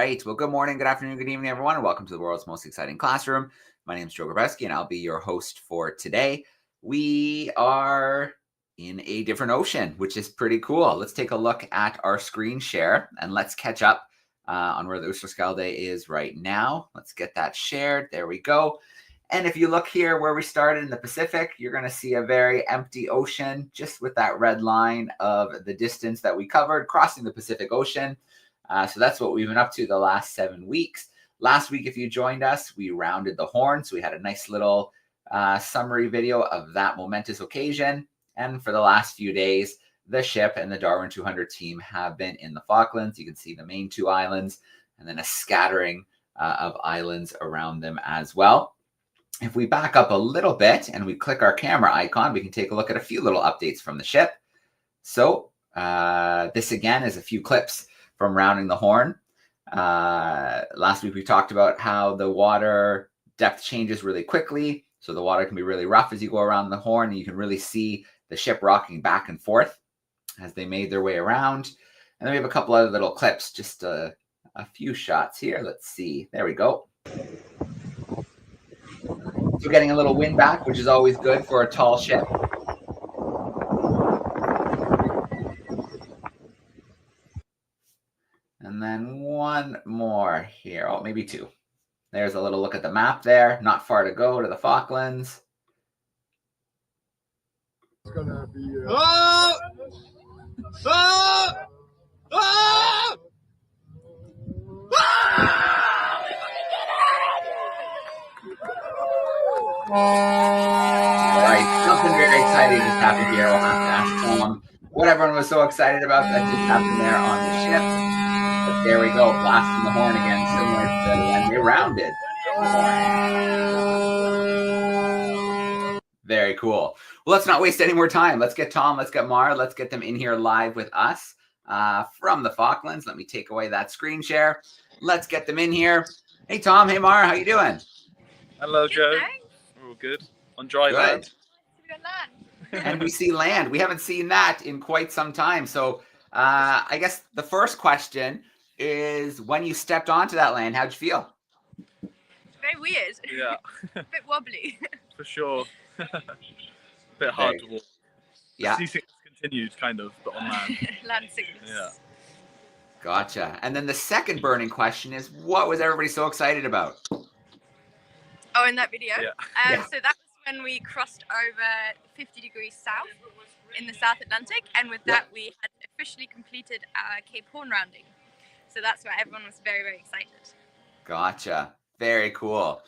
right. Well, good morning, good afternoon, good evening, everyone, and welcome to the world's most exciting classroom. My name is Joe Grabowski, and I'll be your host for today. We are in a different ocean, which is pretty cool. Let's take a look at our screen share, and let's catch up on where the Oosterschelde is right now. Let's get that shared. There we go. And if you look here where we started in the Pacific, you're going to see a very empty ocean, just with that red line of the distance that we covered crossing the Pacific Ocean. So that's what we've been up to the last 7 weeks. Last week, if you joined us, we rounded the horn. So we had a nice little summary video of that momentous occasion. And for the last few days, the ship and the DARWIN200 team have been in the Falklands. You can see the main 2 islands and then a scattering of islands around them as well. If we back up a little bit and we click our camera icon, we can take a look at a few little updates from the ship. So this again is a few clips from rounding the horn. Last week we talked about how the water depth changes really quickly. So the water can be really rough as you go around the horn, and you can really see the ship rocking back and forth as they made their way around. And then we have a couple other little clips, just a few shots here. Let's see. There we go. So getting a little wind back, which is always good for a tall ship. And then one more here. Oh, maybe 2. There's a little look at the map there. Not far to go to the Falklands. It's gonna be. All right, something very exciting just happened here. We'll have to ask Tom what everyone was so excited about that just happened there on the ship. But there we go, blasting the horn again, similar to when they rounded the horn. Very cool. Well, let's not waste any more time. Let's get Tom, let's get Mara, let's get them in here live with us from the Falklands. Let me take away that screen share. Let's get them in here. Hey, Tom. Hey, Mara. How you doing? Hello, Joe. We're all good. On dry land. And we see land. We haven't seen that in quite some time. So I guess the first question is, when you stepped onto that land, how'd you feel? Very weird. Yeah. A bit wobbly. For sure. A bit hard to walk. Yeah. Seasickness continued, kind of, but on land. Land sickness. Yeah. Gotcha. And then the second burning question is, what was everybody so excited about? Oh, in that video? Yeah. So that was when we crossed over 50 degrees south in the South Atlantic, and with that we had officially completed our Cape Horn rounding. So that's why everyone was very, very excited. Gotcha. Very cool.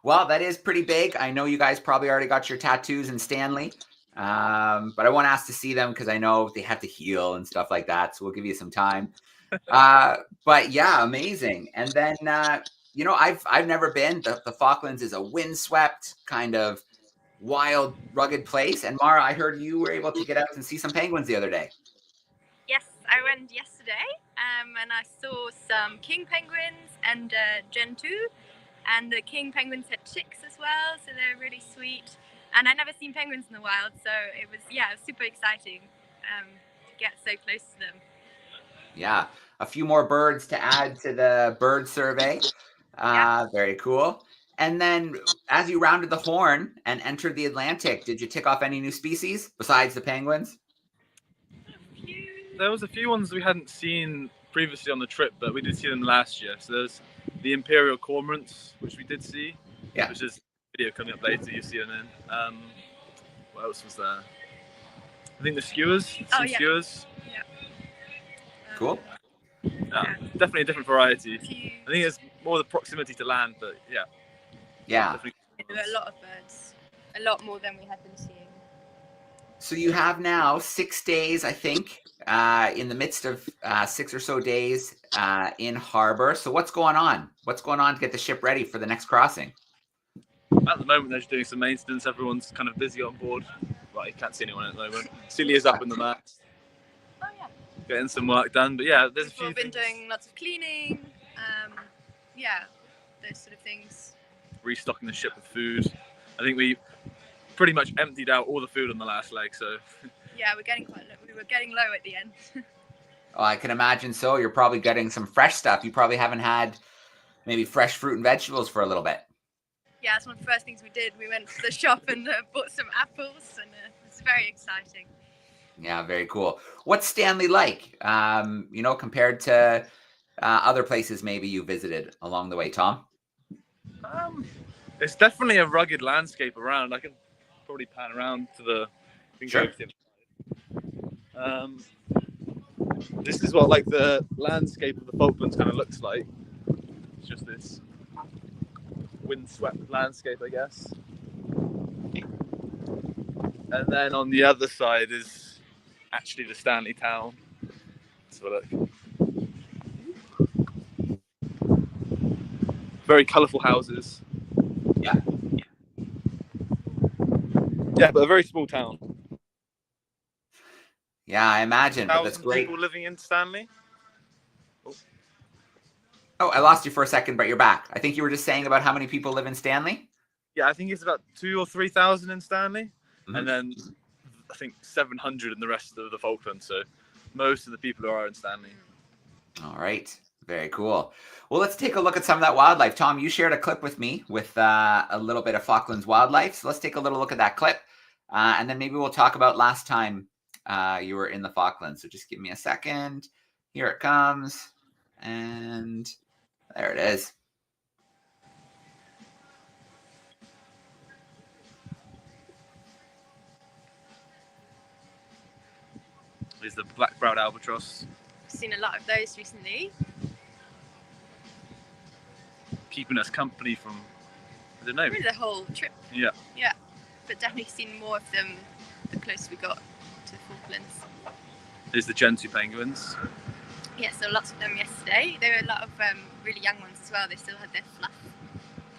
Well, that is pretty big. I know you guys probably already got your tattoos in Stanley, but I won't ask to see them because I know they have to heal and stuff like that, so we'll give you some time. But yeah, amazing. And then you know, I've never been. The Falklands is a windswept kind of wild, rugged place. And Mara, I heard you were able to get out and see some penguins the other day. Yes, I went yesterday, and I saw some king penguins and Gen 2, and the king penguins had chicks as well, so they're really sweet. And I'd never seen penguins in the wild, so it was super exciting to get so close to them. Yeah, a few more birds to add to the bird survey. Very cool. And then as you rounded the horn and entered the Atlantic, did you tick off any new species besides the penguins? There was a few ones we hadn't seen previously on the trip, but we did see them last year. So there's the imperial cormorants, which we did see, which is a video coming up later, you see them in. What else was there? I think the skewers, skewers. Yeah. Cool. Yeah, definitely a different variety. I think it's more the proximity to land, but yeah. Yeah. There were a lot of birds, a lot more than we had been seeing. So you have now 6 days, I think, in the midst of 6 or so days in harbor. So what's going on? What's going on to get the ship ready for the next crossing? At the moment, they're just doing some maintenance. Everyone's kind of busy on board. Well, you can't see anyone at the moment. Celia's up in the mast. Oh, yeah. Getting some work done. But yeah, there's a few We've been doing lots of cleaning. Those sort of things. Restocking the ship with food. I think we pretty much emptied out all the food on the last leg, so. Yeah, we're getting quite low. We were getting low at the end. Oh, I can imagine so. You're probably getting some fresh stuff. You probably haven't had maybe fresh fruit and vegetables for a little bit. Yeah, it's one of the first things we did. We went to the shop and bought some apples, and it's very exciting. Yeah, very cool. What's Stanley like, you know, compared to other places maybe you visited along the way, Tom? It's definitely a rugged landscape around. I can probably pan around to the... Sure. This is what like the landscape of the Falklands kind of looks like. It's just this windswept landscape, I guess. And then on the other side is actually the Stanley town. Let's have a look. Very colourful houses. Yeah. Yeah, but a very small town. Yeah, I imagine. But that's great. People living in Stanley. Oh, I lost you for a second, but you're back. I think you were just saying about how many people live in Stanley. Yeah, I think it's about 2,000 or 3,000 in Stanley, and then I think 700 in the rest of the Falklands. So most of the people who are in Stanley. All right. Very cool. Well, let's take a look at some of that wildlife. Tom, you shared a clip with me with a little bit of Falklands wildlife. So let's take a little look at that clip. And then maybe we'll talk about last time you were in the Falklands. So just give me a second. Here it comes. And there it is. There's the black-browed albatross. I've seen a lot of those recently. Keeping us company from, I don't know. Really the whole trip. Yeah. Yeah, but definitely seen more of them the closer we got to the Falklands. There's the Gentoo penguins. Yeah, so lots of them yesterday. There were a lot of really young ones as well. They still had their fluff,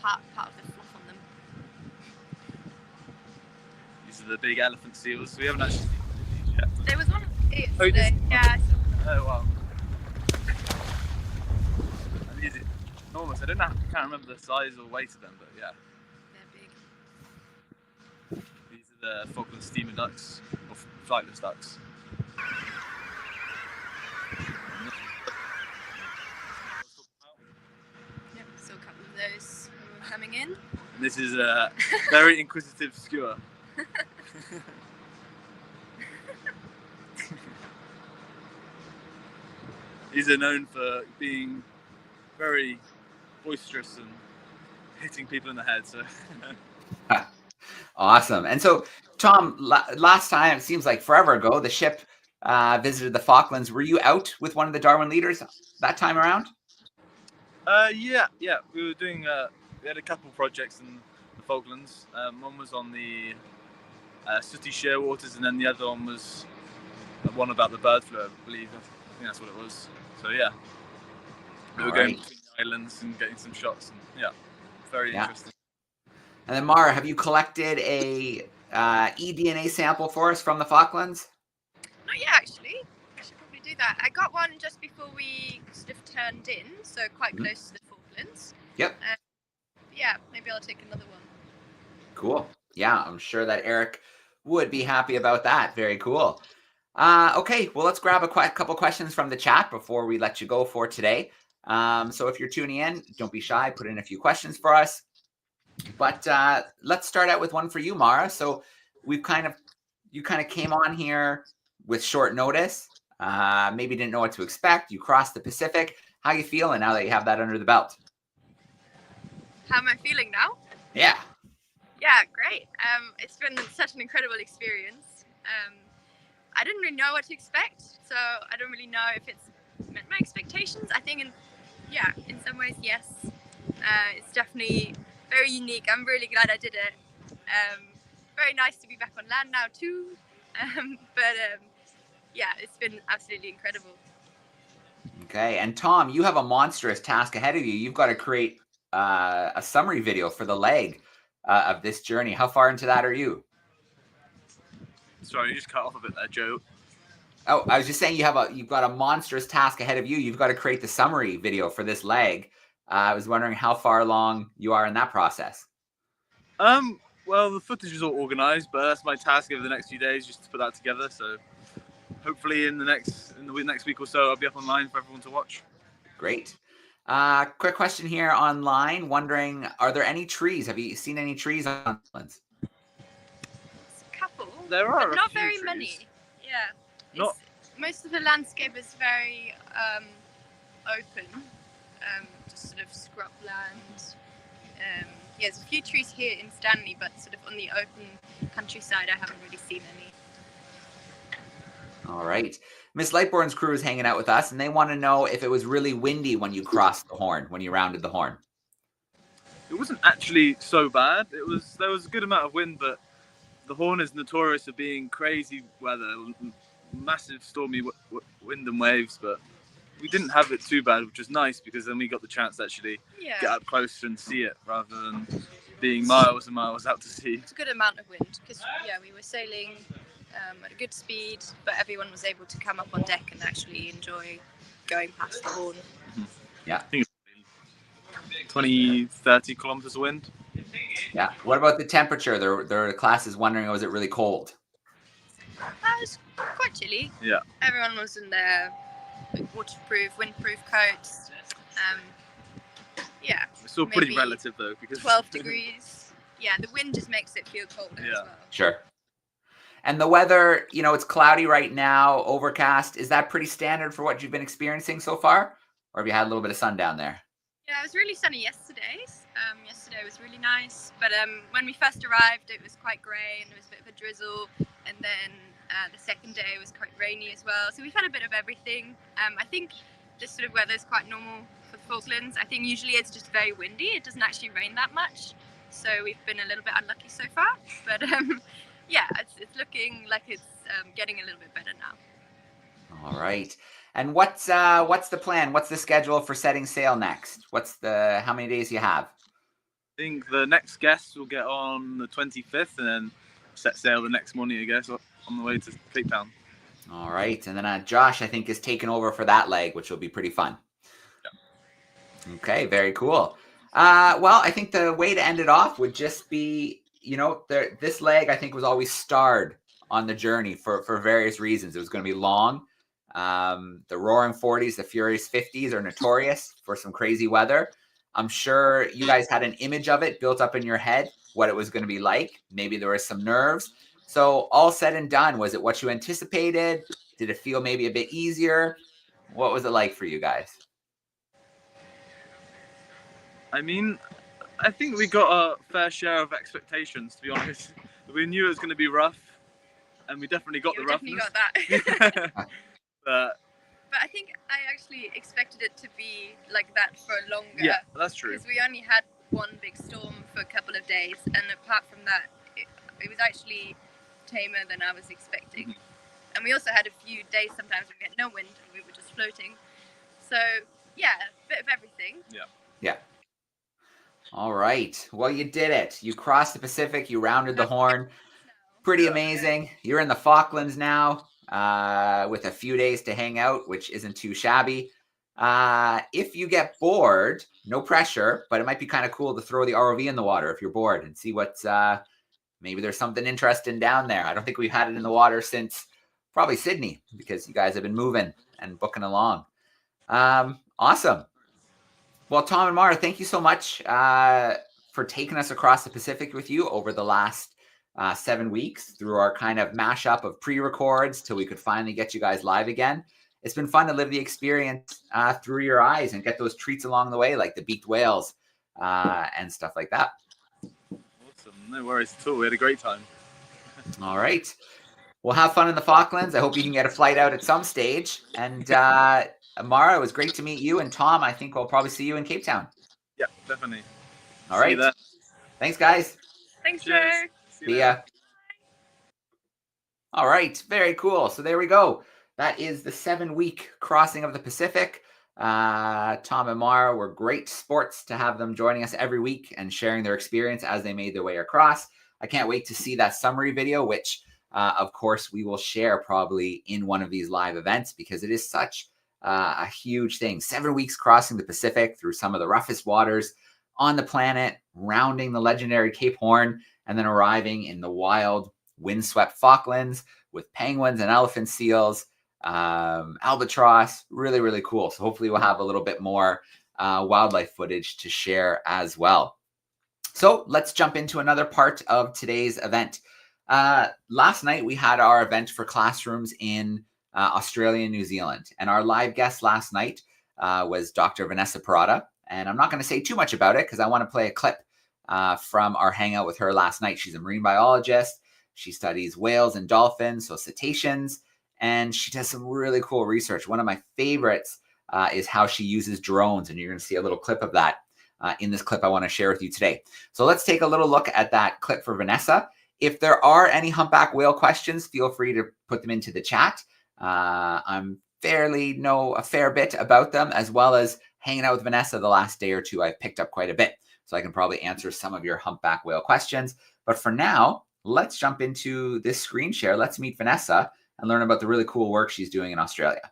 part of the fluff on them. These are the big elephant seals. We haven't actually seen these yet. There was one yesterday. Yeah, I saw. Oh wow. And these are enormous. I can't remember the size or weight of them, but yeah. They're big. These are the Falkland steamer ducks, or flightless ducks. Yep, saw a couple of those when we were coming in. And this is a very inquisitive skua. These are known for being very boisterous and hitting people in the head. So, awesome. And so, Tom, last time, it seems like forever ago, the ship visited the Falklands. Were you out with one of the Darwin leaders that time around? Yeah. We were doing. We had a couple projects in the Falklands. One was on the sooty shearwaters, and then the other one was one about the bird flu, I believe. I think that's what it was. So yeah, we were going between the islands and getting some shots, and yeah, very interesting. And then Mara, have you collected a eDNA sample for us from the Falklands? Not yet, actually. I should probably do that. I got one just before we sort of turned in, so quite close to the Falklands. Yep. Yeah, maybe I'll take another one. Cool. Yeah, I'm sure that Eric would be happy about that. Very cool. Okay, well, let's grab a couple questions from the chat before we let you go for today. So if you're tuning in, don't be shy. Put in a few questions for us. But let's start out with one for you, Mara. So you kind of came on here with short notice. Maybe didn't know what to expect. You crossed the Pacific. How are you feeling now that you have that under the belt? How am I feeling now? Yeah. Yeah, great. It's been such an incredible experience. I didn't really know what to expect, so I don't really know if it's met my expectations. I think, in some ways, yes. It's definitely very unique. I'm really glad I did it. Very nice to be back on land now too. Yeah, it's been absolutely incredible. Okay, and Tom, you have a monstrous task ahead of you. You've got to create a summary video for the leg of this journey. How far into that are you? Sorry, you just cut off a bit there, Joe. Oh, I was just saying you've got a monstrous task ahead of you. You've got to create the summary video for this leg. I was wondering how far along you are in that process. Well, the footage is all organised, but that's my task over the next few days, just to put that together. So hopefully in the next week or so, I'll be up online for everyone to watch. Great. Quick question here online. Wondering, are there any trees? Have you seen any trees on Falklands? A couple. There are, but not very trees. many. Yeah. Not. Most of the landscape is very open, just sort of scrub land. There's a few trees here in Stanley, but sort of on the open countryside, I haven't really seen any. All right. Miss Lightbourne's crew is hanging out with us, and they want to know if it was really windy when you crossed the Horn, when you rounded the Horn. It wasn't actually so bad. There was a good amount of wind, but the Horn is notorious for being crazy weather, massive stormy wind and waves, but we didn't have it too bad, which was nice because then we got the chance to actually get up closer and see it rather than being miles and miles out to sea. It's a good amount of wind because we were sailing at a good speed, but everyone was able to come up on deck and actually enjoy going past the Horn. Mm-hmm. Yeah. I think it's 20-30 kilometers of wind. Yeah. What about the temperature? The class is wondering, was it really cold? It was quite chilly. Yeah. Everyone was in their waterproof, windproof coats. It's still pretty relative though, because 12 degrees. Yeah, the wind just makes it feel colder as well. Sure. And the weather, it's cloudy right now, overcast. Is that pretty standard for what you've been experiencing so far? Or have you had a little bit of sun down there? Yeah, it was really sunny yesterday. Yesterday was really nice. But when we first arrived, it was quite grey and there was a bit of a drizzle. And then the second day was quite rainy as well. So we've had a bit of everything. I think this sort of weather is quite normal for the Falklands. I think usually it's just very windy. It doesn't actually rain that much. So we've been a little bit unlucky so far. But it's looking like it's getting a little bit better now. All right. And what's the plan? What's the schedule for setting sail next? How many days you have? I think the next guests will get on the 25th and then set sail the next morning, I guess, on the way to Cape Town. All right. And then Josh, I think, is taking over for that leg, which will be pretty fun. Yeah. Okay. Very cool. Well, I think the way to end it off would just be, this leg, I think, was always starred on the journey for various reasons. It was going to be long. The Roaring 40s, the Furious 50s are notorious for some crazy weather. I'm sure you guys had an image of it built up in your head, what it was going to be like. Maybe there was some nerves. So all said and done, was it what you anticipated? Did it feel maybe a bit easier? What was it like for you guys? I mean, I think we got a fair share of expectations, to be honest. We knew it was going to be rough, and we definitely got the roughness. Definitely got that. But I think I actually expected it to be like that for longer. Yeah, that's true. Because we only had one big storm for a couple of days, and apart from that, it was actually tamer than I was expecting. Mm-hmm. And we also had a few days sometimes we had no wind and we were just floating. So yeah, a bit of everything. Yeah. All right. Well, you did it. You crossed the Pacific. You rounded the Horn. Pretty amazing. You're in the Falklands now. With a few days to hang out, which isn't too shabby. If you get bored, no pressure, but it might be kind of cool to throw the ROV in the water if you're bored and see what's, maybe there's something interesting down there. I don't think we've had it in the water since probably Sydney because you guys have been moving and booking along. Awesome. Well, Tom and Mara, thank you so much for taking us across the Pacific with you over the last 7 weeks through our kind of mashup of pre-records till we could finally get you guys live again. It's been fun to live the experience through your eyes and get those treats along the way, like the beaked whales and stuff like that. Awesome. No worries at all. We had a great time. All right. Well, have fun in the Falklands. I hope you can get a flight out at some stage. And Mara, it was great to meet you. And Tom, I think we'll probably see you in Cape Town. Yeah, definitely. All right. Thanks, guys. Thanks, Joe. See ya. All right. Very cool. So there we go. That is the 7-week crossing of the Pacific. Tom and Mara were great sports to have them joining us every week and sharing their experience as they made their way across. I can't wait to see that summary video, which, of course, we will share probably in one of these live events because it is such a huge thing. 7 weeks crossing the Pacific through some of the roughest waters on the planet, rounding the legendary Cape Horn, and then arriving in the wild, windswept Falklands with penguins and elephant seals albatross. Really, really cool. So hopefully we'll have a little bit more wildlife footage to share as well. So let's jump into another part of today's event. Last night we had our event for classrooms in Australia and New Zealand. And our live guest last night was Dr. Vanessa Parada. And I'm not going to say too much about it because I want to play a clip from our hangout with her last night. She's a marine biologist. She studies whales and dolphins, so cetaceans, and she does some really cool research. One of my favorites is how she uses drones, and you're going to see a little clip of that in this clip I want to share with you today. So let's take a little look at that clip for Vanessa. If there are any humpback whale questions, feel free to put them into the chat. I'm fairly know a fair bit about them, as well as hanging out with Vanessa the last day or two. I've picked up quite a bit, so I can probably answer some of your humpback whale questions. But for now, let's jump into this screen share. Let's meet Vanessa and learn about the really cool work she's doing in Australia.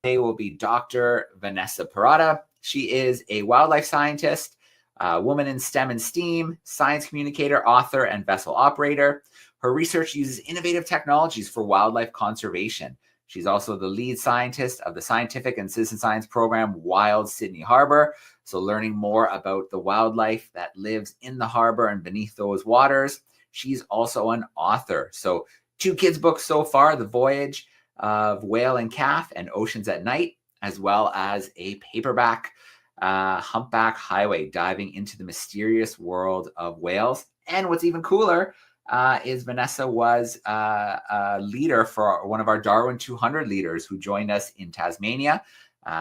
Today will be Dr. Vanessa Parada. She is a wildlife scientist, woman in STEM and STEAM, science communicator, author, and vessel operator. Her research uses innovative technologies for wildlife conservation. She's also the lead scientist of the scientific and citizen science program, Wild Sydney Harbour. So learning more about the wildlife that lives in the harbor and beneath those waters. She's also an author. So 2 kids' books so far, The Voyage of Whale and Calf and Oceans at Night, as well as a paperback, Humpback Highway, diving into the mysterious world of whales. And what's even cooler is Vanessa was a leader for one of our DARWIN200 leaders who joined us in Tasmania.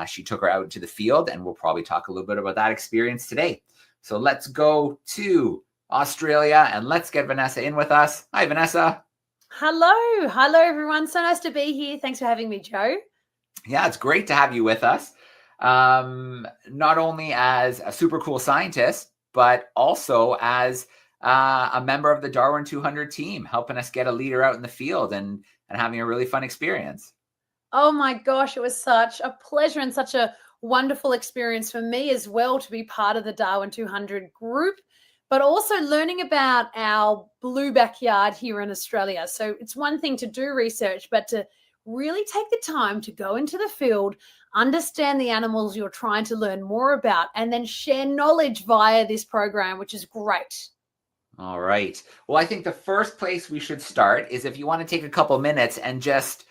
She took her out into the field, and we'll probably talk a little bit about that experience today. So let's go to Australia and let's get Vanessa in with us. Hi, Vanessa. Hello. Hello, everyone. So nice to be here. Thanks for having me, Joe. Yeah, it's great to have you with us. Not only as a super cool scientist, but also as a member of the DARWIN200 team, helping us get a leader out in the field and having a really fun experience. Oh my gosh, it was such a pleasure and such a wonderful experience for me as well to be part of the DARWIN200 group, but also learning about our blue backyard here in Australia. So it's one thing to do research, but to really take the time to go into the field, understand the animals you're trying to learn more about, and then share knowledge via this program, which is great. All right. Well, I think the first place we should start is if you want to take a couple minutes and just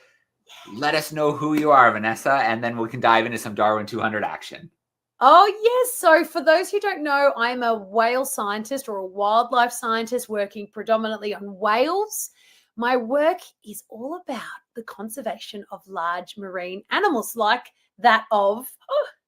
let us know who you are, Vanessa, and then we can dive into some DARWIN200 action. Oh, yes. So for those who don't know, I'm a whale scientist or a wildlife scientist working predominantly on whales. My work is all about the conservation of large marine animals like that of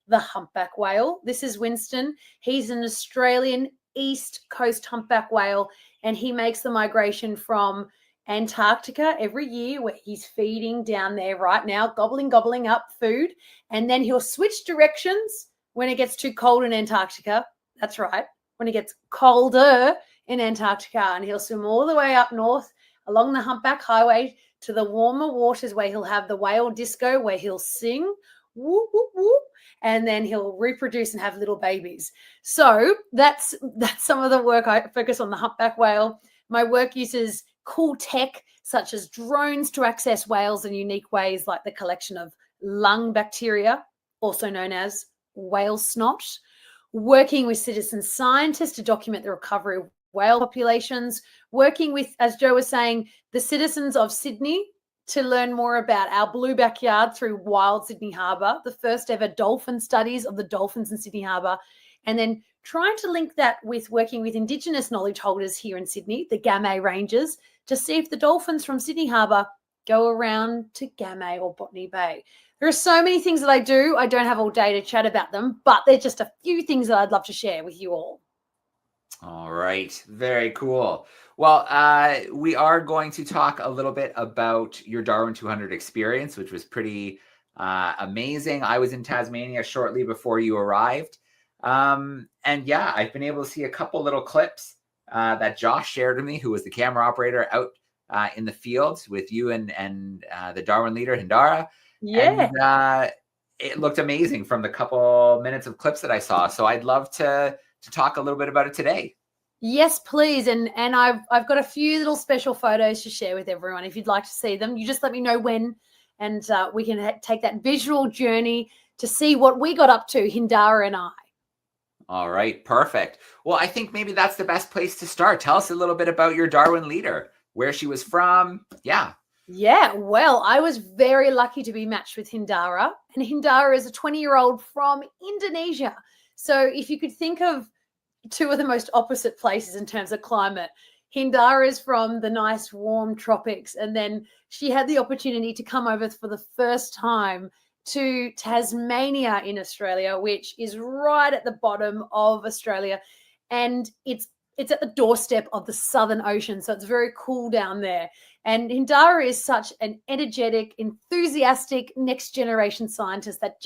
the humpback whale. This is Winston. He's an Australian East Coast humpback whale, and he makes the migration from Antarctica every year, where he's feeding down there right now, gobbling up food, and then he'll switch directions when it gets too cold in Antarctica. That's right, when it gets colder in Antarctica, and he'll swim all the way up north along the Humpback Highway to the warmer waters, where he'll have the whale disco, where he'll sing, whoop, whoop, whoop, and then he'll reproduce and have little babies. So that's some of the work. I focus on the humpback whale. My work uses cool tech such as drones to access whales in unique ways, like the collection of lung bacteria, also known as whale snot, working with citizen scientists to document the recovery of whale populations, working with, as Joe was saying, the citizens of Sydney to learn more about our blue backyard through Wild Sydney Harbour, the first ever dolphin studies of the dolphins in Sydney Harbour, and then trying to link that with working with Indigenous knowledge holders here in Sydney, the Gamay Rangers, to see if the dolphins from Sydney Harbour go around to Gamay or Botany Bay. There are so many things that I do. I don't have all day to chat about them, but they're just a few things that I'd love to share with you all. All right. Very cool. Well, we are going to talk a little bit about your DARWIN200 experience, which was pretty amazing. I was in Tasmania shortly before you arrived. And yeah, I've been able to see a couple little clips that Josh shared with me, who was the camera operator out in the fields with you and the Darwin leader, Hindara. Yeah. And it looked amazing from the couple minutes of clips that I saw. So I'd love to talk a little bit about it today. Yes, please. And I've got a few little special photos to share with everyone. If you'd like to see them, you just let me know when, and we can take that visual journey to see what we got up to, Hindara and I. All right, perfect. Well, I think maybe that's the best place to start. Tell us a little bit about your Darwin leader, where she was from. Yeah. Yeah, well, I was very lucky to be matched with Hindara, and Hindara is a 20-year-old from Indonesia. So if you could think of two of the most opposite places in terms of climate, Hindara is from the nice warm tropics, and then she had the opportunity to come over for the first time to Tasmania in Australia, which is right at the bottom of Australia, and it's at the doorstep of the Southern Ocean, so it's very cool down there. And Hindara is such an energetic, enthusiastic, next generation scientist that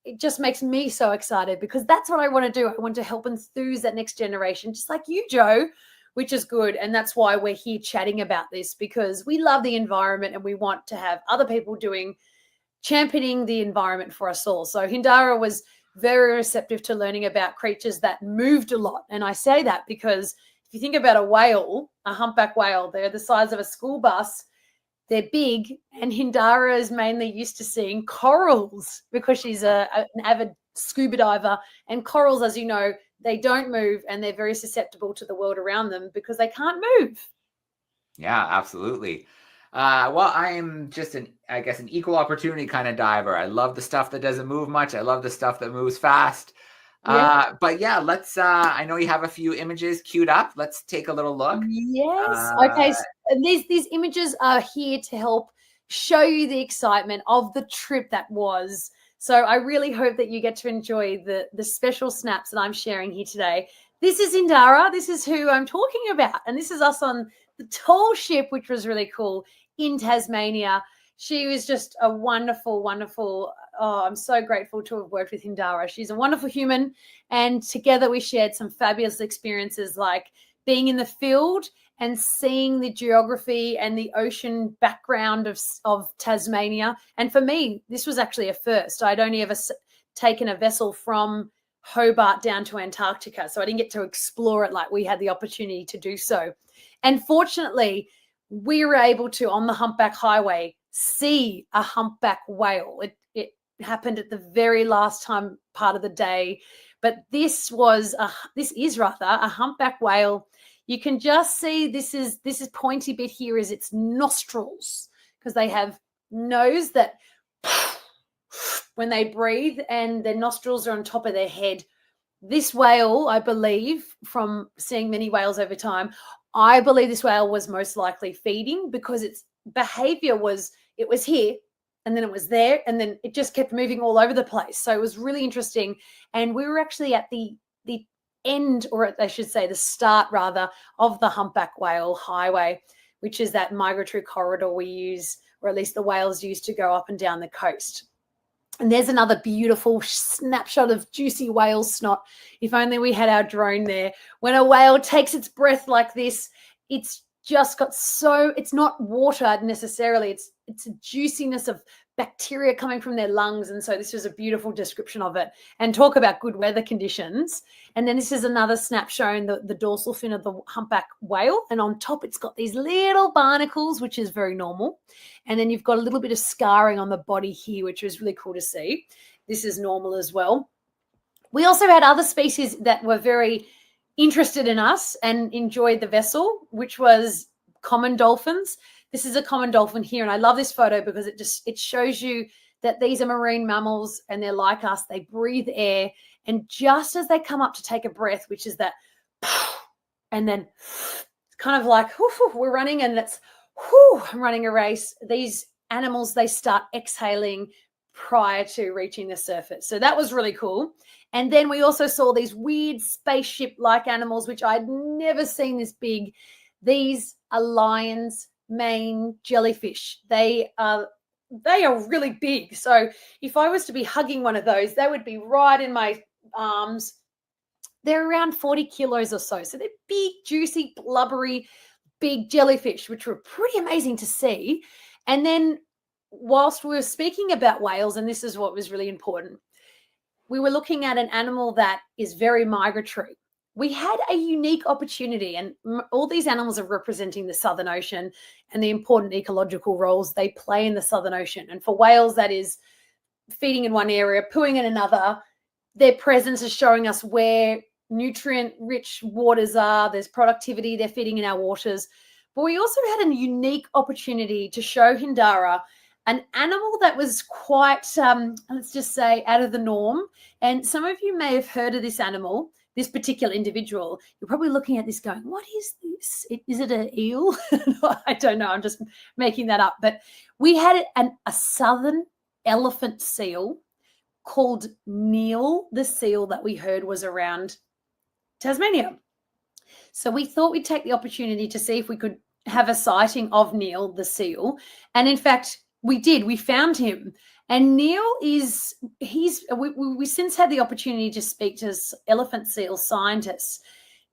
it just makes me so excited, because that's what I want to do. I want to help enthuse that next generation, just like you, Joe, which is good. And that's why we're here chatting about this, because we love the environment and we want to have other people championing the environment for us all. So Hindara was very receptive to learning about creatures that moved a lot. And I say that because if you think about a whale, a humpback whale, they're the size of a school bus. They're big, and Hindara is mainly used to seeing corals because she's an avid scuba diver. And corals, as you know, they don't move, and they're very susceptible to the world around them because they can't move. Yeah, absolutely. Well, I'm just an equal opportunity kind of diver. I love the stuff that doesn't move much. I love the stuff that moves fast. Yeah. But yeah, let's, I know you have a few images queued up. Let's take a little look. Yes. Okay. So these images are here to help show you the excitement of the trip that was. So I really hope that you get to enjoy the special snaps that I'm sharing here today. This is Hindara. This is who I'm talking about. And this is us on the tall ship, which was really cool, in Tasmania. She was just a wonderful, wonderful. Oh, I'm so grateful to have worked with Hindara. She's a wonderful human. And together we shared some fabulous experiences, like being in the field and seeing the geography and the ocean background of Tasmania. And for me, this was actually a first. I'd only ever taken a vessel from Hobart down to Antarctica, so I didn't get to explore it like we had the opportunity to do so. And fortunately, we were able to, on the Humpback Highway, see a humpback whale. It happened at the very last part of the day, but this is rather a humpback whale. You can just see this is pointy bit here is its nostrils, because they have nose that when they breathe, and their nostrils are on top of their head. This whale, I believe, from seeing many whales over time, I believe this whale was most likely feeding, because its behavior was, it was here and then it was there, and then it just kept moving all over the place. So it was really interesting. And we were actually at the end, or I should say the start rather, of the Humpback Whale Highway, which is that migratory corridor we use, or at least the whales use, to go up and down the coast. And there's another beautiful snapshot of juicy whale snot. If only we had our drone there. When a whale takes its breath like this, it's just got it's not water necessarily. It's a juiciness of bacteria coming from their lungs. And so this was a beautiful description of it. And talk about good weather conditions. And then this is another snap showing the dorsal fin of the humpback whale. And on top, it's got these little barnacles, which is very normal. And then you've got a little bit of scarring on the body here, which was really cool to see. This is normal as well. We also had other species that were very interested in us and enjoyed the vessel, which was common dolphins. This is a common dolphin here, and I love this photo because it shows you that these are marine mammals and they're like us. They breathe air, and just as they come up to take a breath, which is that, and then it's kind of like, we're running and I'm running a race. These animals, they start exhaling prior to reaching the surface. So that was really cool. And then we also saw these weird spaceship-like animals, which I'd never seen this big. These are lion's mane jellyfish. They are really big. So if I was to be hugging one of those, they would be right in my arms. They're around 40 kilos or so. So they're big, juicy, blubbery, big jellyfish, which were pretty amazing to see. And then whilst we were speaking about whales, and this is what was really important, we were looking at an animal that is very migratory. we had a unique opportunity, and all these animals are representing the Southern Ocean and the important ecological roles they play in the Southern Ocean. And for whales, that is feeding in one area, pooing in another. Their presence is showing us where nutrient-rich waters are. There's productivity. They're feeding in our waters. But we also had a unique opportunity to show Hindara an animal that was quite, let's just say, out of the norm. And some of you may have heard of this animal, this particular individual. You're probably looking at this going, what is this? Is it an eel? I don't know. I'm just making that up. But we had a southern elephant seal called Neil, the seal that we heard was around Tasmania. So we thought we'd take the opportunity to see if we could have a sighting of Neil, the seal. And in fact, we did. We found him. And Neil we since had the opportunity to speak to elephant seal scientists,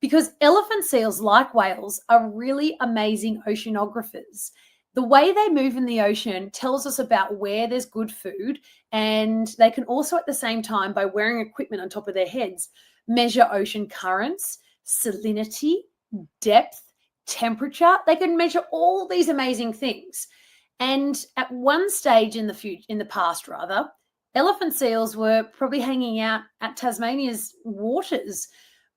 because elephant seals, like whales, are really amazing oceanographers. The way they move in the ocean tells us about where there's good food, and they can also at the same time, by wearing equipment on top of their heads, measure ocean currents, salinity, depth, temperature. They can measure all these amazing things. And at one stage in the past, elephant seals were probably hanging out at Tasmania's waters.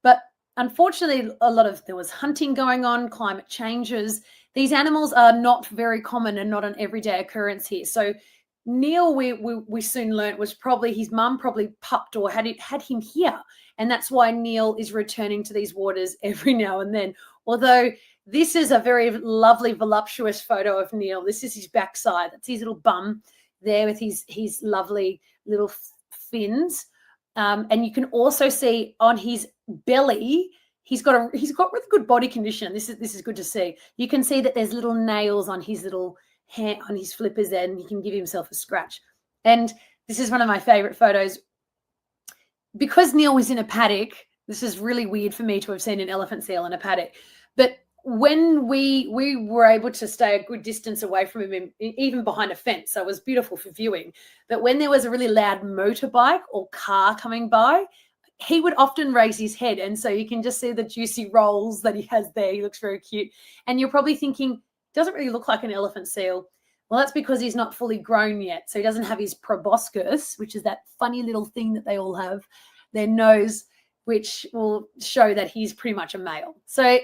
But unfortunately, there was hunting going on, climate changes. These animals are not very common and not an everyday occurrence here. So Neil, we soon learnt, was probably his mum probably pupped or had him here. And that's why Neil is returning to these waters every now and then. Although this is a very lovely, voluptuous photo of Neil. This is his backside. That's his little bum there with his lovely little fins. And you can also see on his belly, he's got really good body condition. This is good to see. You can see that there's little nails on his little hand, on his flippers there, and he can give himself a scratch. And this is one of my favorite photos. Because Neil was in a paddock, this is really weird for me to have seen an elephant seal in a paddock. But when we were able to stay a good distance away from him, even behind a fence, so it was beautiful for viewing. But when there was a really loud motorbike or car coming by, he would often raise his head. And so you can just see the juicy rolls that he has there. He looks very cute. And you're probably thinking, doesn't really look like an elephant seal. Well, that's because he's not fully grown yet. So he doesn't have his proboscis, which is that funny little thing that they all have, their nose, which will show that he's pretty much a male. So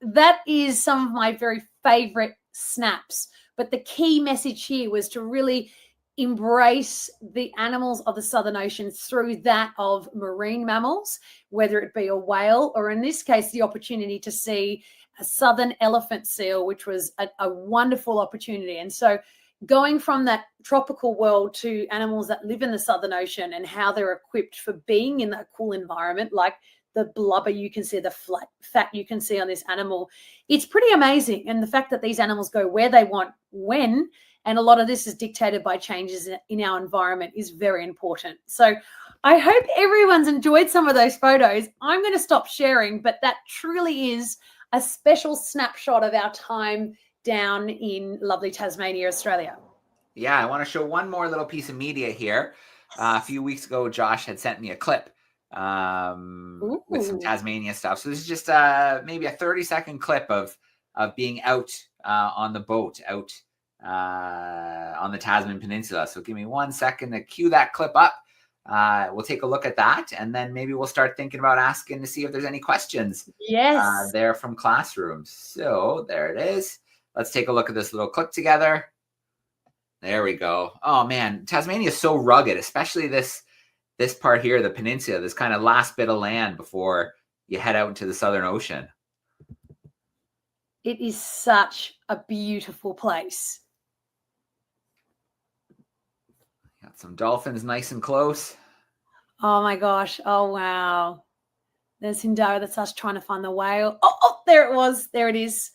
that is some of my very favorite snaps. But the key message here was to really embrace the animals of the Southern Ocean through that of marine mammals, whether it be a whale or in this case, the opportunity to see a southern elephant seal, which was a wonderful opportunity. And so going from that tropical world to animals that live in the Southern Ocean and how they're equipped for being in that cool environment, like the blubber you can see, the fat you can see on this animal, it's pretty amazing. And the fact that these animals go where they want, when, and a lot of this is dictated by changes in our environment, is very important. So I hope everyone's enjoyed some of those photos. I'm going to stop sharing, but that truly is a special snapshot of our time down in lovely Tasmania, Australia. Yeah, I want to show one more little piece of media here. A few weeks ago, Josh had sent me a clip with some Tasmania stuff. So this is just maybe a 30-second clip of being out on the boat, out on the Tasman Peninsula. So give me 1 second to cue that clip up. We'll take a look at that, and then maybe we'll start thinking about asking to see if there's any questions there from classrooms. So there it is. Let's take a look at this little clip together. There we go. Oh man, Tasmania is so rugged, especially this part here, the peninsula, this kind of last bit of land before you head out into the Southern Ocean. It is such a beautiful place. Got some dolphins nice and close. Oh my gosh. Oh wow. There's Hindara. That's us trying to find the whale. Oh, there it was. There it is.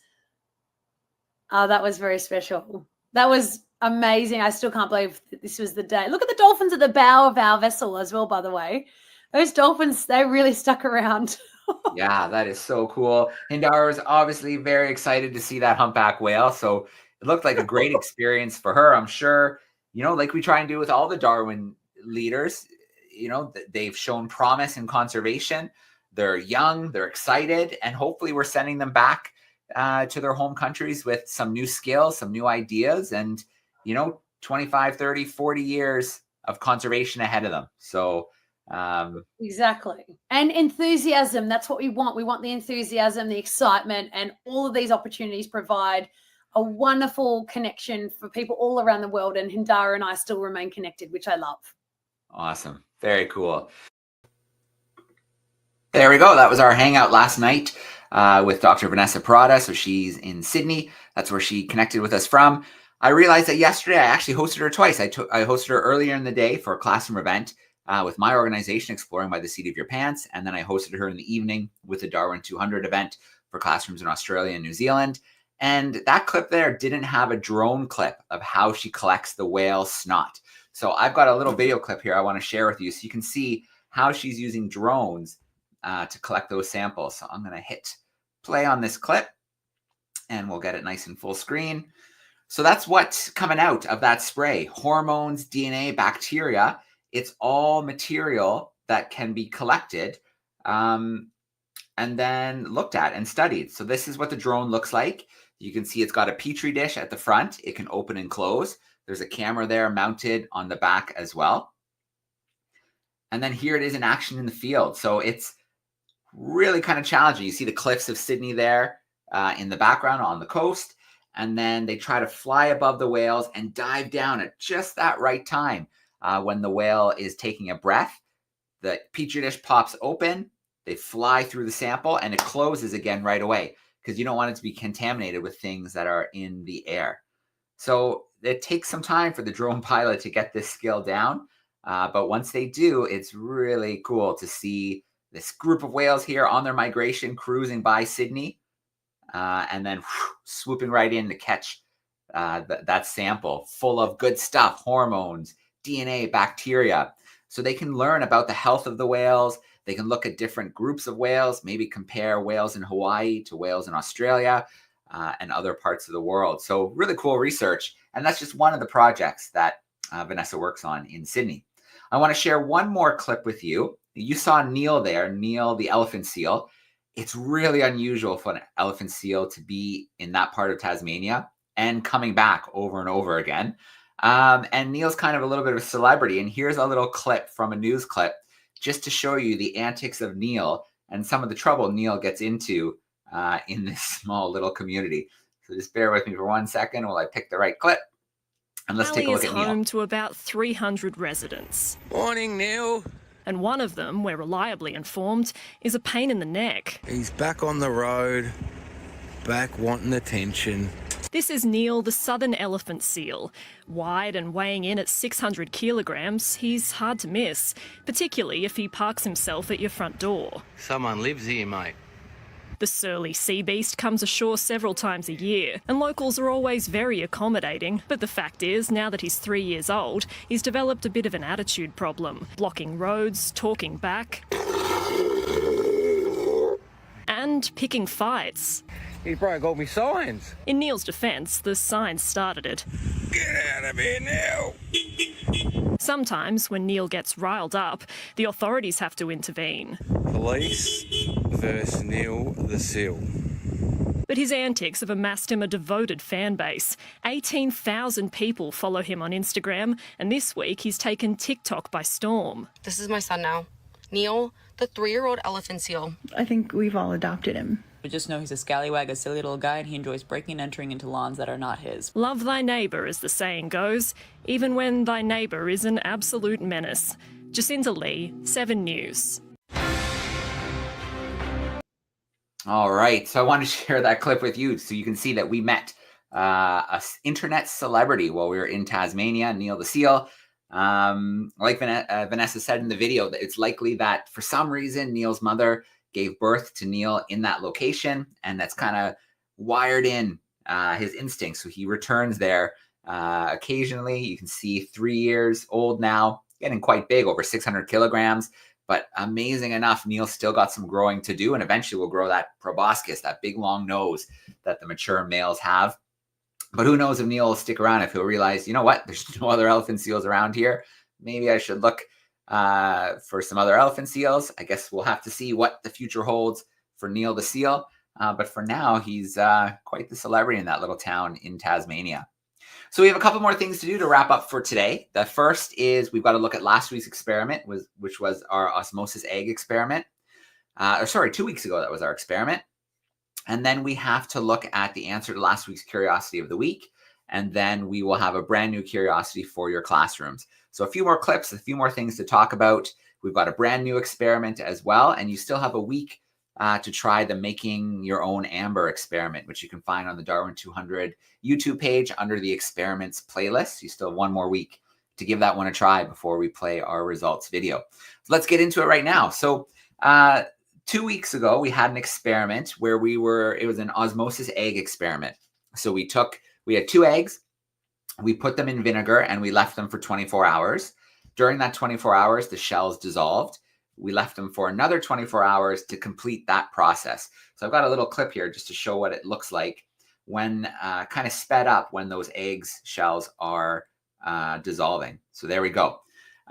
Oh, that was very special. That was amazing. I still can't believe that this was the day. Look at the dolphins at the bow of our vessel as well, by the way. Those dolphins, they really stuck around. Yeah, that is so cool. Hindara was obviously very excited to see that humpback whale. So it looked like a great experience for her. I'm sure, you know, like we try and do with all the Darwin leaders, you know, they've shown promise in conservation. They're young, they're excited, and hopefully we're sending them back to their home countries with some new skills, some new ideas, and, 25, 30, 40 years of conservation ahead of them. So exactly. And enthusiasm, that's what we want. We want the enthusiasm, the excitement, and all of these opportunities provide a wonderful connection for people all around the world. And Hindara and I still remain connected, which I love. Awesome. Very cool. There we go. That was our hangout last night with Dr. Vanessa Prada. So she's in Sydney. That's where she connected with us from. I realized that yesterday I actually hosted her twice. I hosted her earlier in the day for a classroom event with my organization, Exploring by the Seat of Your Pants. And then I hosted her in the evening with the DARWIN200 event for classrooms in Australia and New Zealand. And that clip there didn't have a drone clip of how she collects the whale snot. So I've got a little video clip here I want to share with you so you can see how she's using drones to collect those samples. So I'm going to hit play on this clip and we'll get it nice and full screen. So that's what's coming out of that spray. Hormones, DNA, bacteria. It's all material that can be collected and then looked at and studied. So this is what the drone looks like. You can see it's got a petri dish at the front. It can open and close. There's a camera there mounted on the back as well. And then here it is in action in the field. So it's really kind of challenging. You see the cliffs of Sydney there in the background on the coast. And then they try to fly above the whales and dive down at just that right time when the whale is taking a breath. The petri dish pops open. They fly through the sample and it closes again right away because you don't want it to be contaminated with things that are in the air. So it takes some time for the drone pilot to get this skill down. But once they do, it's really cool to see this group of whales here on their migration, cruising by Sydney, and then swooping right in to catch that sample full of good stuff, hormones, DNA, bacteria. So they can learn about the health of the whales. They can look at different groups of whales, maybe compare whales in Hawaii to whales in Australia and other parts of the world. So really cool research. And that's just one of the projects that Vanessa works on in Sydney. I want to share one more clip with you. You saw Neil there, Neil the elephant seal. It's really unusual for an elephant seal to be in that part of Tasmania and coming back over and over again. And Neil's kind of a little bit of a celebrity. And here's a little clip from a news clip just to show you the antics of Neil and some of the trouble Neil gets into in this small little community. So just bear with me for 1 second while I pick the right clip. And let's take a look at Neil. Is home to about 300 residents. Morning, Neil. And one of them, we're reliably informed, is a pain in the neck. He's back on the road, back wanting attention. This is Neil, the southern elephant seal. Wide and weighing in at 600 kilograms, he's hard to miss, particularly if he parks himself at your front door. Someone lives here, mate. The surly sea beast comes ashore several times a year, and locals are always very accommodating. But the fact is, now that he's 3 years old, he's developed a bit of an attitude problem, blocking roads, talking back, and picking fights. He broke all my signs. In Neil's defence, the signs started it. Get out of here now. Sometimes, when Neil gets riled up, the authorities have to intervene. Police versus Neil the seal. But his antics have amassed him a devoted fan base. 18,000 people follow him on Instagram, and this week he's taken TikTok by storm. This is my son now, Neil, the 3-year-old elephant seal. I think we've all adopted him. But just know he's a scallywag, a silly little guy, and he enjoys breaking and entering into lawns that are not his. Love thy neighbour, as the saying goes, even when thy neighbour is an absolute menace. Jacinta Lee, 7 News. All right, so I want to share that clip with you so you can see that we met an internet celebrity while we were in Tasmania, Neil the seal. Like Vanessa said in the video, it's likely that for some reason Neil's mother gave birth to Neil in that location, and that's kind of wired in his instincts. So he returns there occasionally. You can see 3 years old now, getting quite big, over 600 kilograms. But amazing enough, Neil's still got some growing to do, and eventually will grow that proboscis, that big long nose that the mature males have. But who knows if Neil will stick around, if he'll realize, you know what, there's no other elephant seals around here. Maybe I should look for some other elephant seals. I guess we'll have to see what the future holds for Neil the seal. But for now, he's quite the celebrity in that little town in Tasmania. So we have a couple more things to do to wrap up for today. The first is we've got to look at last week's experiment, which was our osmosis egg experiment. 2 weeks ago, that was our experiment. And then we have to look at the answer to last week's curiosity of the week. And then we will have a brand new curiosity for your classrooms. So a few more clips, a few more things to talk about. We've got a brand new experiment as well. And you still have a week to try the Making Your Own Amber experiment, which you can find on the DARWIN200 YouTube page under the experiments playlist. You still have one more week to give that one a try before we play our results video. So let's get into it right now. So 2 weeks ago, we had an experiment where it was an osmosis egg experiment. So we had 2 eggs, we put them in vinegar and we left them for 24 hours. During that 24 hours, the shells dissolved. We left them for another 24 hours to complete that process. So I've got a little clip here just to show what it looks like when kind of sped up when those eggs shells are dissolving. So there we go.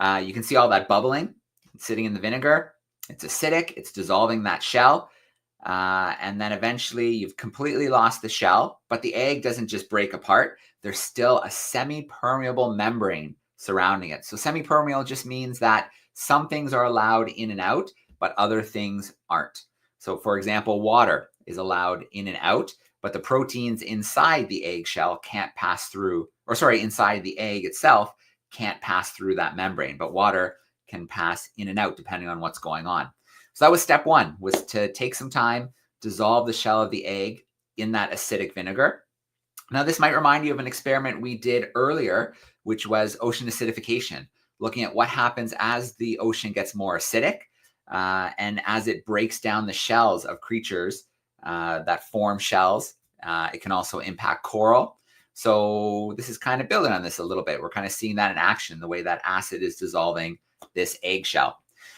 You can see all that bubbling sitting in the vinegar. It's acidic. It's dissolving that shell. And then eventually you've completely lost the shell, but the egg doesn't just break apart. There's still a semi-permeable membrane surrounding it. So semi-permeable just means that some things are allowed in and out, but other things aren't. So for example, water is allowed in and out, but the proteins inside the eggshell can't pass through, inside the egg itself can't pass through that membrane, but water can pass in and out depending on what's going on. So that was step 1, was to take some time, dissolve the shell of the egg in that acidic vinegar. Now this might remind you of an experiment we did earlier, which was ocean acidification, looking at what happens as the ocean gets more acidic and as it breaks down the shells of creatures that form shells. It can also impact coral. So this is kind of building on this a little bit. We're kind of seeing that in action, the way that acid is dissolving this eggshell.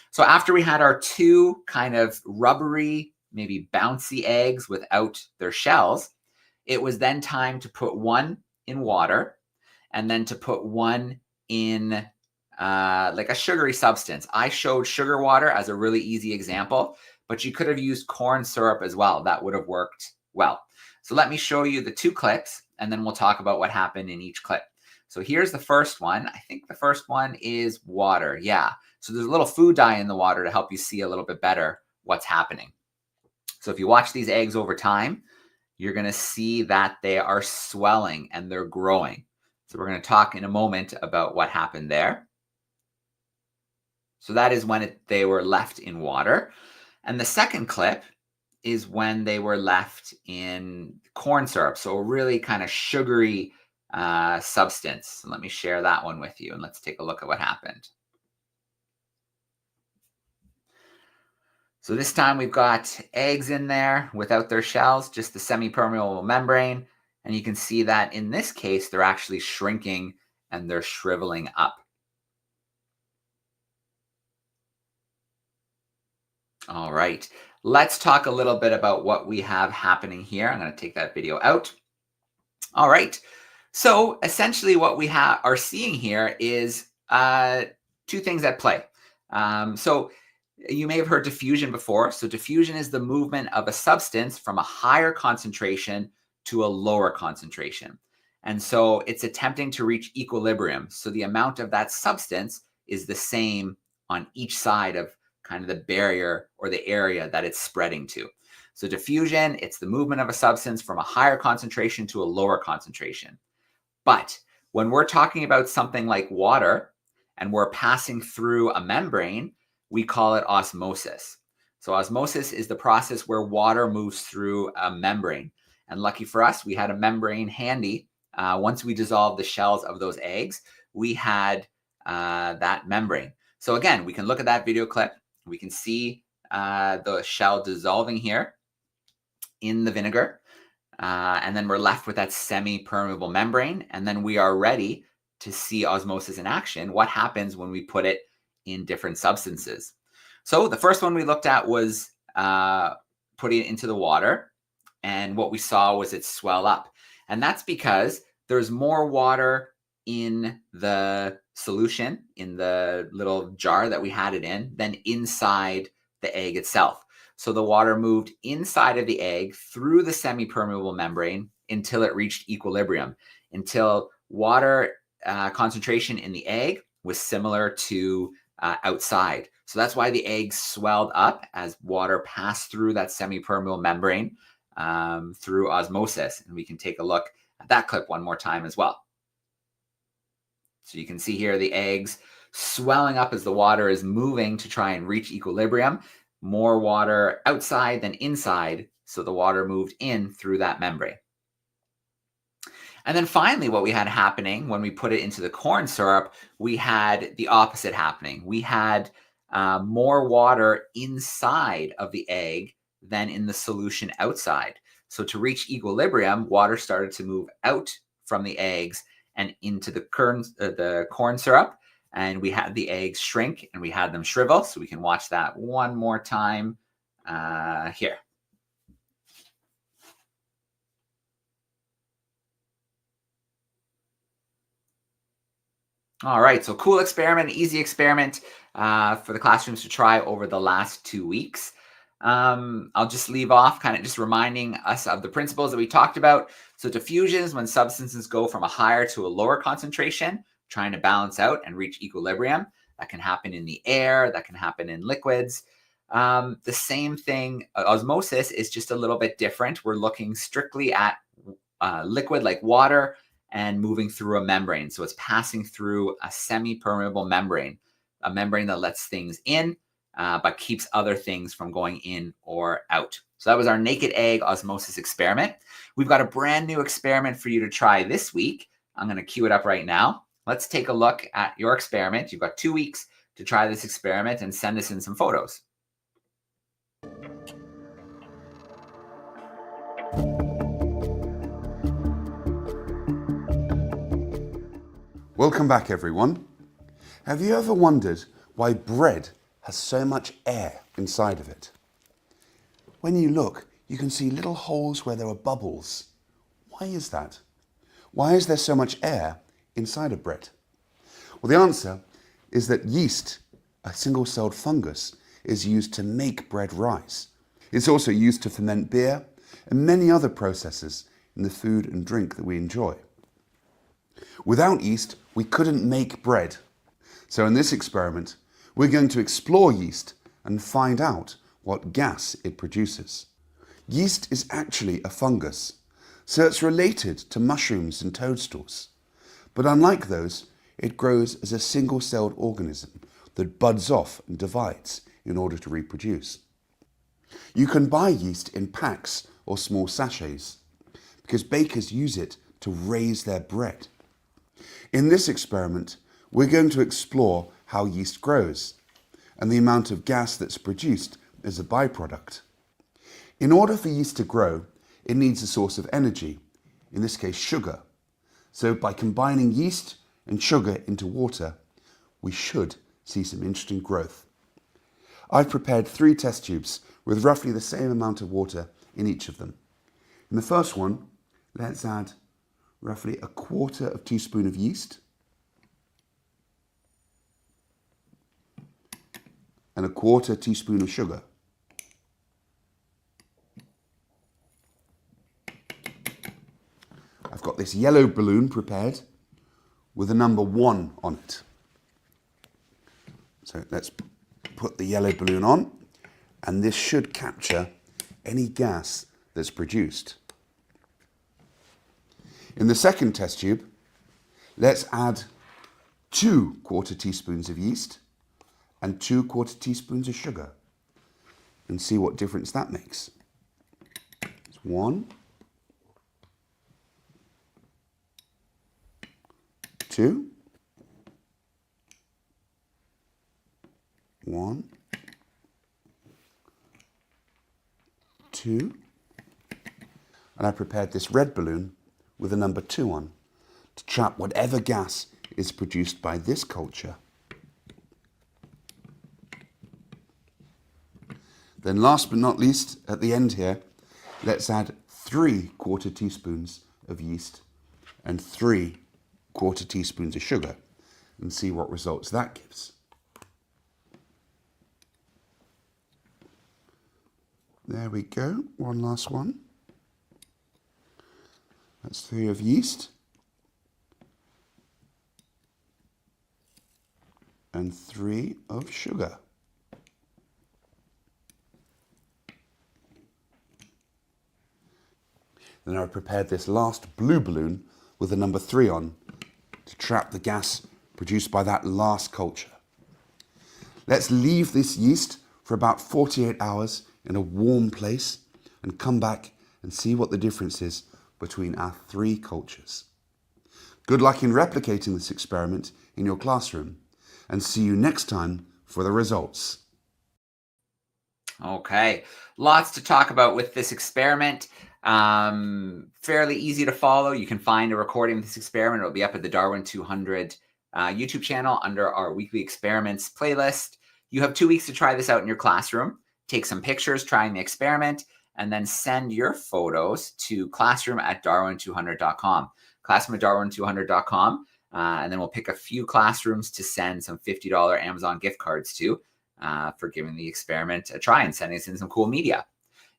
So after we had our 2 kind of rubbery, maybe bouncy eggs without their shells, it was then time to put one in water and then to put one in like a sugary substance. I showed sugar water as a really easy example, but you could have used corn syrup as well. That would have worked well. So let me show you the 2 clips and then we'll talk about what happened in each clip. So here's the first one. I think the first one is water. Yeah. So there's a little food dye in the water to help you see a little bit better what's happening. So if you watch these eggs over time, you're going to see that they are swelling and they're growing. So we're going to talk in a moment about what happened there. So that is when they were left in water. And the second clip is when they were left in corn syrup. So a really kind of sugary substance. So let me share that one with you and let's take a look at what happened. So this time we've got eggs in there without their shells, just the semi-permeable membrane. And you can see that in this case, they're actually shrinking and they're shriveling up. All right, let's talk a little bit about what we have happening here. I'm going to take that video out. All right, so essentially what we are seeing here is 2 things at play. So you may have heard diffusion before. So diffusion is the movement of a substance from a higher concentration to a lower concentration. And so it's attempting to reach equilibrium. So the amount of that substance is the same on each side of kind of the barrier or the area that it's spreading to. So diffusion, it's the movement of a substance from a higher concentration to a lower concentration. But when we're talking about something like water and we're passing through a membrane, we call it osmosis. So osmosis is the process where water moves through a membrane. And lucky for us, we had a membrane handy. Once we dissolved the shells of those eggs, we had that membrane. So again, we can look at that video clip. We can see the shell dissolving here in the vinegar. And then we're left with that semi-permeable membrane. And then we are ready to see osmosis in action. What happens when we put it in different substances? So the first one we looked at was putting it into the water. And what we saw was it swell up. And that's because there's more water in the solution, in the little jar that we had it in, than inside the egg itself. So the water moved inside of the egg through the semi-permeable membrane until it reached equilibrium, until water concentration in the egg was similar to outside. So that's why the egg swelled up as water passed through that semi-permeable membrane through osmosis. And we can take a look at that clip one more time as well. So you can see here the eggs swelling up as the water is moving to try and reach equilibrium. More water outside than inside, so the water moved in through that membrane. And then finally, what we had happening when we put it into the corn syrup, we had the opposite happening. We had more water inside of the egg than in the solution outside. So to reach equilibrium, water started to move out from the eggs and into the corn syrup. And we had the eggs shrink and we had them shrivel. So we can watch that one more time here. All right, so cool experiment, easy experiment for the classrooms to try over the last 2 weeks. I'll just leave off kind of just reminding us of the principles that we talked about. So diffusion is when substances go from a higher to a lower concentration, trying to balance out and reach equilibrium. That can happen in the air, that can happen in liquids. The same thing, osmosis is just a little bit different. We're looking strictly at liquid like water and moving through a membrane. So it's passing through a semi-permeable membrane, a membrane that lets things in, but keeps other things from going in or out. So that was our naked egg osmosis experiment. We've got a brand new experiment for you to try this week. I'm going to cue it up right now. Let's take a look at your experiment. You've got 2 weeks to try this experiment and send us in some photos. Welcome back, everyone. Have you ever wondered why bread has so much air inside of it? When you look, you can see little holes where there are bubbles. Why is that? Why is there so much air inside of bread? Well, the answer is that yeast, a single-celled fungus, is used to make bread rise. It's also used to ferment beer and many other processes in the food and drink that we enjoy. Without yeast, we couldn't make bread. So in this experiment, we're going to explore yeast and find out what gas it produces. Yeast is actually a fungus, so it's related to mushrooms and toadstools. But unlike those, it grows as a single-celled organism that buds off and divides in order to reproduce. You can buy yeast in packs or small sachets because bakers use it to raise their bread. In this experiment, we're going to explore how yeast grows and the amount of gas that's produced as a byproduct. In order for yeast to grow, it needs a source of energy, in this case sugar. So by combining yeast and sugar into water, we should see some interesting growth. I've prepared 3 test tubes with roughly the same amount of water in each of them. In the first one, let's add roughly 1/4 teaspoon of yeast and 1/4 teaspoon of sugar. I've got this yellow balloon prepared with a number 1 on it. So let's put the yellow balloon on, and this should capture any gas that's produced. In the second test tube, let's add 2 1/4 teaspoons of yeast and 2 1/4 teaspoons of sugar and see what difference that makes. It's 1, 2, 1, 2, and I prepared this red balloon with a number 2 on to trap whatever gas is produced by this culture. Then last but not least, at the end here, let's add 3 1/4 teaspoons of yeast and 3 1/4 teaspoons of sugar and see what results that gives. There we go, one last one. That's 3 of yeast and 3 of sugar. Then I've prepared this last blue balloon with the number 3 on to trap the gas produced by that last culture. Let's leave this yeast for about 48 hours in a warm place and come back and see what the difference is between our 3 cultures. Good luck in replicating this experiment in your classroom, and see you next time for the results. Okay, lots to talk about with this experiment. Fairly easy to follow. You can find a recording of this experiment. It'll be up at the DARWIN200 YouTube channel under our weekly experiments playlist. You have 2 weeks to try this out in your classroom. Take some pictures trying the experiment, and then send your photos to classroom@darwin200.com. Classroom@darwin200.com. And then we'll pick a few classrooms to send some $50 Amazon gift cards to for giving the experiment a try and sending us in some cool media.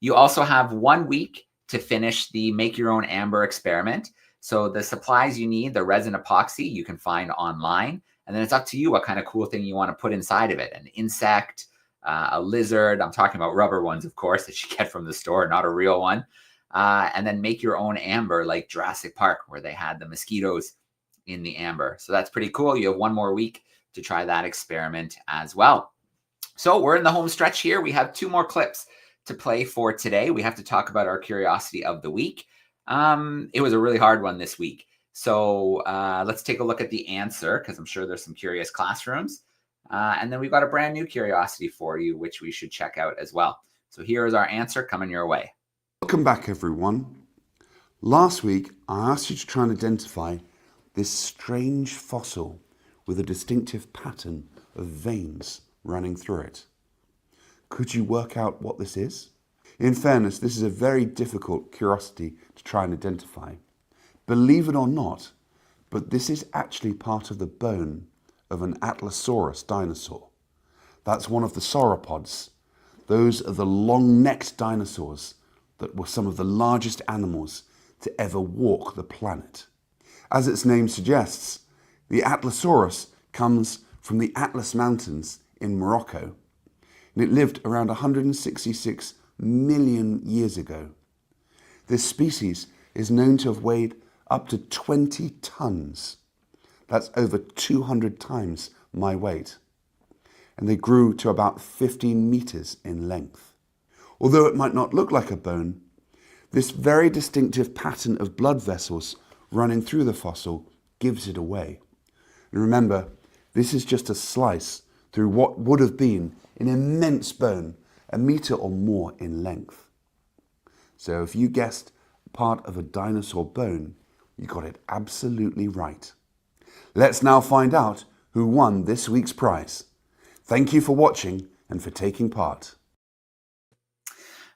You also have 1 week to finish the Make Your Own Amber experiment. So the supplies you need, the resin epoxy, you can find online. And then it's up to you what kind of cool thing you want to put inside of it. An insect, a lizard. I'm talking about rubber ones, of course, that you get from the store, not a real one. And then make your own amber like Jurassic Park, where they had the mosquitoes in the amber. So that's pretty cool. You have 1 more week to try that experiment as well. So we're in the home stretch here. We have 2 more clips to play for today. We have to talk about our curiosity of the week. It was a really hard one this week. So let's take a look at the answer, because I'm sure there's some curious classrooms. And then we've got a brand new curiosity for you, which we should check out as well. So here is our answer coming your way. Welcome back, everyone. Last week, I asked you to try and identify this strange fossil with a distinctive pattern of veins running through it. Could you work out what this is? In fairness, this is a very difficult curiosity to try and identify. Believe it or not, but this is actually part of the bone of an Atlasaurus dinosaur. That's one of the sauropods. Those are the long-necked dinosaurs that were some of the largest animals to ever walk the planet. As its name suggests, the Atlasaurus comes from the Atlas Mountains in Morocco, and it lived around 166 million years ago. This species is known to have weighed up to 20 tons. That's over 200 times my weight. And they grew to about 15 meters in length. Although it might not look like a bone, this very distinctive pattern of blood vessels running through the fossil gives it away. And remember, this is just a slice through what would have been an immense bone, 1 meter or more in length. So if you guessed part of a dinosaur bone, you got it absolutely right. Let's now find out who won this week's prize. Thank you for watching and for taking part.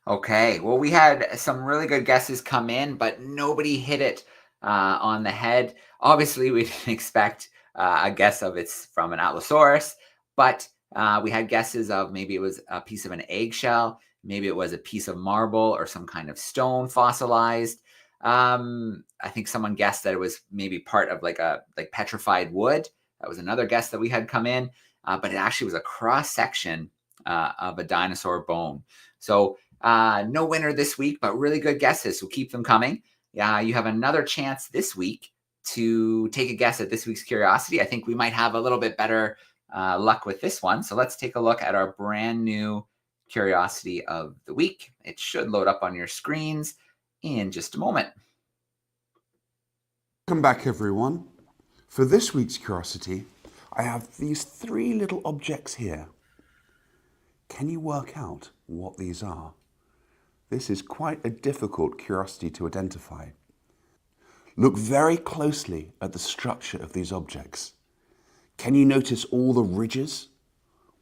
Okay, well, we had some really good guesses come in, but nobody hit it on the head. Obviously, we didn't expect a guess of it's from an Atlasaurus, but we had guesses of maybe it was a piece of an eggshell, maybe it was a piece of marble or some kind of stone fossilized. I think someone guessed that it was maybe part of like petrified wood. That was another guess that we had come in, but it actually was a cross section of a dinosaur bone. So no winner this week, but really good guesses. So keep them coming. You have another chance this week to take a guess at this week's curiosity. I think we might have a little bit better luck with this one. So let's take a look at our brand new curiosity of the week. It should load up on your screens in just a moment. Welcome back, everyone. For this week's curiosity, I have these 3 little objects here. Can you work out what these are? This is quite a difficult curiosity to identify. Look very closely at the structure of these objects. Can you notice all the ridges?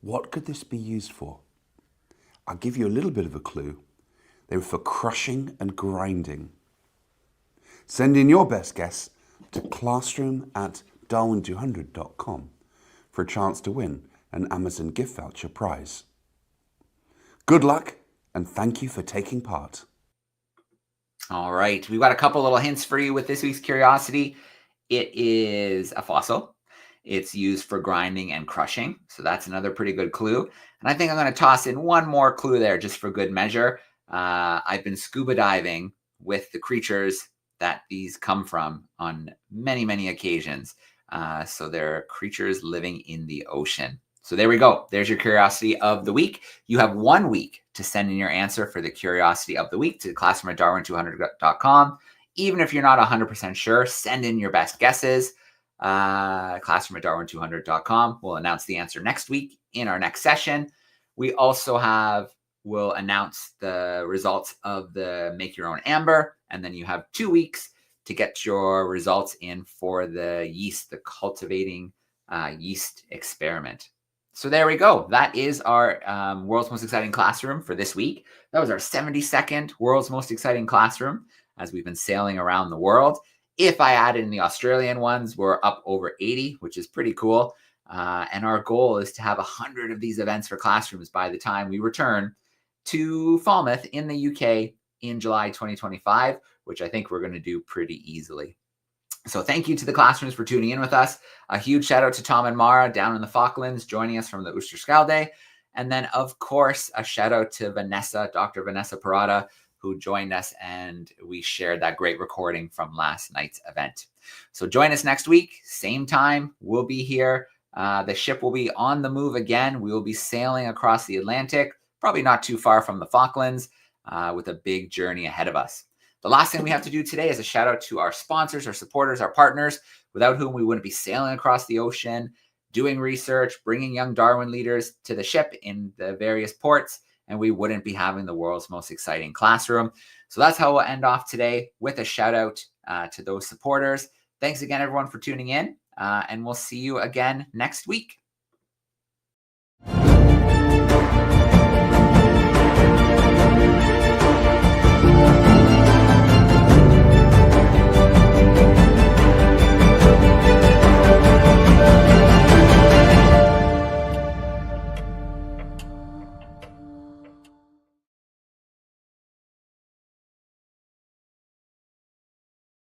What could this be used for? I'll give you a little bit of a clue. They were for crushing and grinding. Send in your best guess to classroom@darwin200.com for a chance to win an Amazon gift voucher prize. Good luck and thank you for taking part. All right, we've got a couple little hints for you with this week's curiosity. It is a fossil. It's used for grinding and crushing, so that's another pretty good clue. And I think I'm going to toss in one more clue there just for good measure. I've been scuba diving with the creatures that these come from on many, many occasions. So they're creatures living in the ocean. So there we go. There's your curiosity of the week. You have 1 week to send in your answer for the curiosity of the week to classroom@darwin200.com. Even if you're not 100% sure, send in your best guesses. Classroom@darwin200.com. We'll announce the answer next week in our next session. We also will announce the results of the Make Your Own Amber, and then you have 2 weeks to get your results in for the yeast, the cultivating yeast experiment. So there we go. That is our World's Most Exciting Classroom for this week. That was our 72nd World's Most Exciting Classroom as we've been sailing around the world. If I add in the Australian ones, we're up over 80, which is pretty cool. And our goal is to have 100 of these events for classrooms by the time we return to Falmouth in the UK in July 2025, which I think we're going to do pretty easily. So thank you to the classrooms for tuning in with us. A huge shout out to Tom and Mara down in the Falklands joining us from the Oosterschelde. And then, of course, a shout out to Vanessa, Dr. Vanessa Parada, who joined us, and we shared that great recording from last night's event. So join us next week, same time. We'll be here. The ship will be on the move again. We will be sailing across the Atlantic, probably not too far from the Falklands, with a big journey ahead of us. The last thing we have to do today is a shout out to our sponsors, our supporters, our partners, without whom we wouldn't be sailing across the ocean, doing research, bringing young Darwin leaders to the ship in the various ports, and we wouldn't be having the world's most exciting classroom. So that's how we'll end off today, with a shout out to those supporters. Thanks again, everyone, for tuning in, and we'll see you again next week.